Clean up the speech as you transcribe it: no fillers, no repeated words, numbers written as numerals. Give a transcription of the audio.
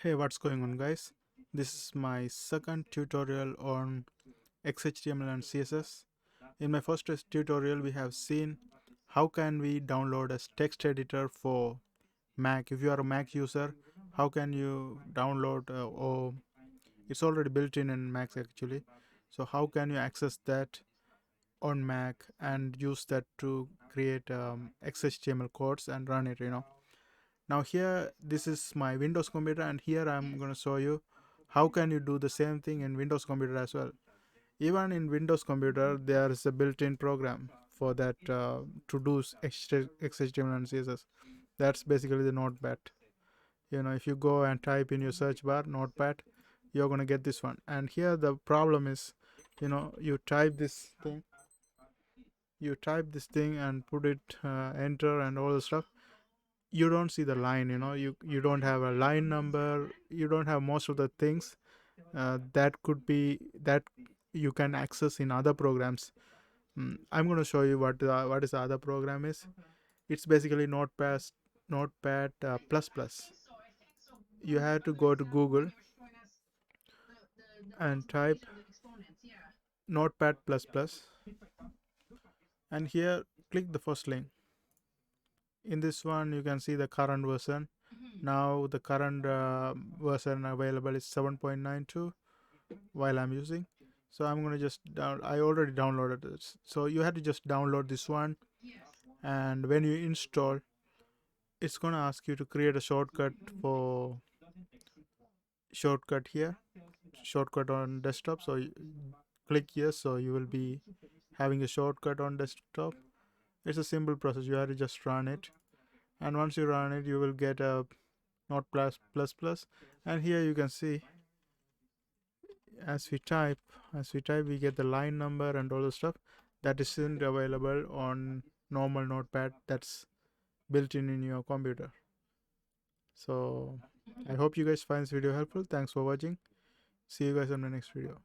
Hey, what's going on, guys? This is my second tutorial on XHTML and CSS. In my first tutorial we have seen how can we download a text editor for Mac. If you are a Mac user, how can you download or it's already built in Mac actually. So how can you access that on Mac and use that to create XHTML codes and run it, Now here, this is my Windows computer, and here I'm going to show you how can you do the same thing in Windows computer as well. Even in Windows computer, there is a built-in program for that to do XHTML and CSS. That's basically the Notepad. If you go and type in your search bar Notepad, you're going to get this one. And here the problem is, you type this thing and put it enter and all the stuff. You don't see the line, you don't have a line number, you don't have most of the things that you can access in other programs. I'm going to show you what is the other program is. It's basically Notepad plus plus. You have to go to Google and type Notepad plus plus, and here click the first link. In this one you can see the current version. Now the current version available is 7.92 while I'm using. So I'm going to just I already downloaded this, so you have to just download this one, and when you install, it's going to ask you to create a shortcut here, shortcut on desktop. So click yes, so you will be having a shortcut on desktop. It's a simple process. You have to just run it, and once you run it, you will get a Notepad plus, and here you can see as we type we get the line number and all the stuff that isn't available on normal Notepad that's built in your computer. So I hope you guys find this video helpful. Thanks for watching. See you guys on the next video.